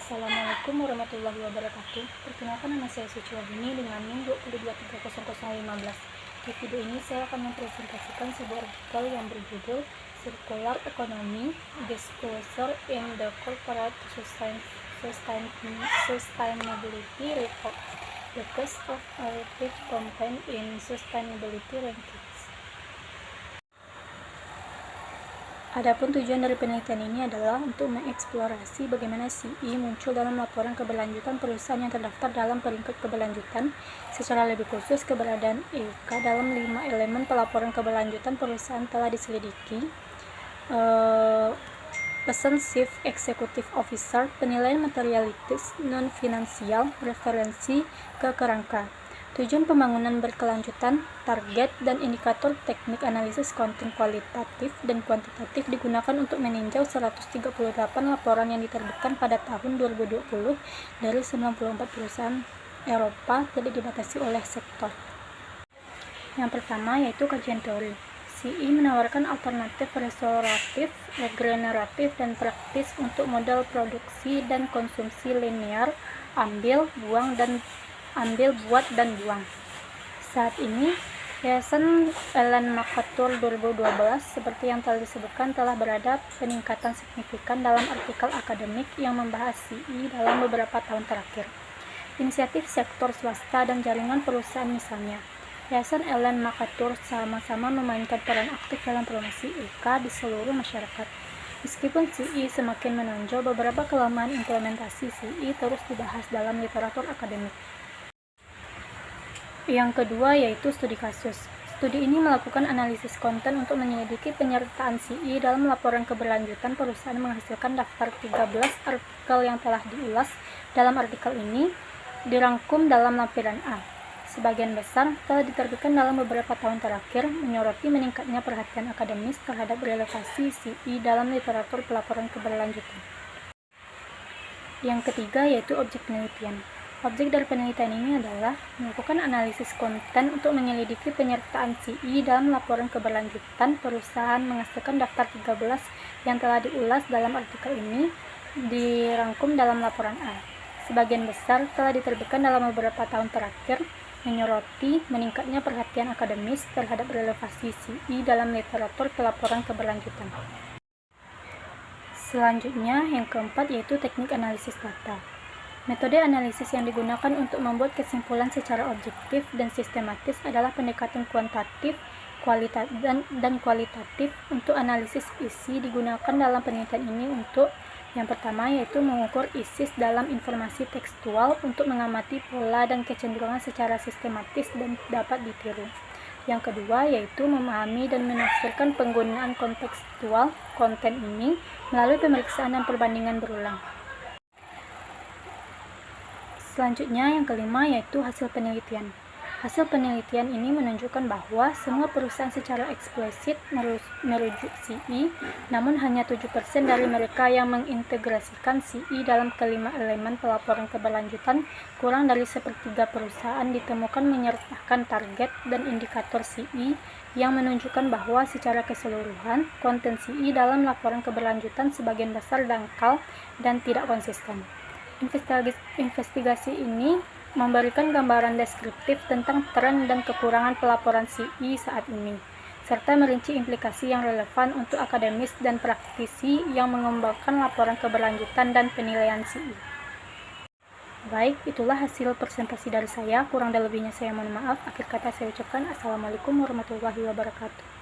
Assalamualaikum warahmatullahi wabarakatuh. Perkenalkan, nama saya Suci Wahini dengan NIM 2230015. Di video ini saya akan mempresentasikan sebuah artikel yang berjudul Circular Economy Disclosure in the Corporate Sustainability Report, the Cost of Additive Content in Sustainability Rankings. Adapun tujuan dari penelitian ini adalah untuk mengeksplorasi bagaimana CE muncul dalam laporan keberlanjutan perusahaan yang terdaftar dalam peringkat keberlanjutan, secara lebih khusus keberadaan EK dalam 5 elemen pelaporan keberlanjutan perusahaan telah diselidiki. Pesan Chief Executive Officer, penilaian materialitas non-finansial, referensi ke kerangka. Tujuan pembangunan berkelanjutan, target, dan indikator teknik analisis konten kualitatif dan kuantitatif digunakan untuk meninjau 138 laporan yang diterbitkan pada tahun 2020 dari 94 perusahaan Eropa, tidak dibatasi oleh sektor. Yang pertama yaitu kajian teori. CE menawarkan alternatif restoratif, regeneratif, dan praktis untuk model produksi dan konsumsi linear, ambil, buat, dan buang. Saat ini, Yayasan Ellen MacArthur 2012, seperti yang telah disebutkan, telah berada peningkatan signifikan dalam artikel akademik yang membahas CE dalam beberapa tahun terakhir. Inisiatif sektor swasta dan jaringan perusahaan misalnya, Yayasan Ellen MacArthur sama-sama memainkan peran aktif dalam promosi EK di seluruh masyarakat. Meskipun CE semakin menonjol, beberapa kelemahan implementasi CE terus dibahas dalam literatur akademik. Yang kedua yaitu studi kasus. Studi ini melakukan analisis konten untuk menyelidiki penyertaan CE dalam laporan keberlanjutan perusahaan, menghasilkan daftar 13 artikel yang telah diulas. Dalam artikel ini dirangkum dalam lampiran A. Sebagian besar telah diterbitkan dalam beberapa tahun terakhir, menyoroti meningkatnya perhatian akademis terhadap relevansi CE dalam literatur pelaporan keberlanjutan. Yang ketiga yaitu objek penelitian. Objek dari penelitian ini adalah melakukan analisis konten untuk menyelidiki penyertaan CE dalam laporan keberlanjutan perusahaan, menghasilkan daftar 13 yang telah diulas dalam artikel ini, dirangkum dalam laporan A. Sebagian besar telah diterbitkan dalam beberapa tahun terakhir, menyoroti meningkatnya perhatian akademis terhadap relevansi CE dalam literatur pelaporan keberlanjutan. Selanjutnya, yang keempat yaitu teknik analisis data. Metode analisis yang digunakan untuk membuat kesimpulan secara objektif dan sistematis adalah pendekatan kuantitatif, dan kualitatif. Untuk analisis isi digunakan dalam penelitian ini untuk yang pertama yaitu mengukur isi dalam informasi tekstual untuk mengamati pola dan kecenderungan secara sistematis dan dapat ditiru. Yang kedua yaitu memahami dan menafsirkan penggunaan kontekstual konten ini melalui pemeriksaan dan perbandingan berulang. Selanjutnya, yang kelima yaitu hasil penelitian. Hasil penelitian ini menunjukkan bahwa semua perusahaan secara eksplisit merujuk CE, namun hanya 7% dari mereka yang mengintegrasikan CE dalam kelima elemen pelaporan keberlanjutan. Kurang dari sepertiga perusahaan ditemukan menyertakan target dan indikator CE yang menunjukkan bahwa secara keseluruhan konten CE dalam laporan keberlanjutan sebagian besar dangkal dan tidak konsisten. Investigasi ini memberikan gambaran deskriptif tentang tren dan kekurangan pelaporan CE saat ini, serta merinci implikasi yang relevan untuk akademis dan praktisi yang mengembangkan laporan keberlanjutan dan penilaian CE. Baik, itulah hasil presentasi dari saya. Kurang dan lebihnya saya mohon maaf. Akhir kata saya ucapkan Assalamualaikum warahmatullahi wabarakatuh.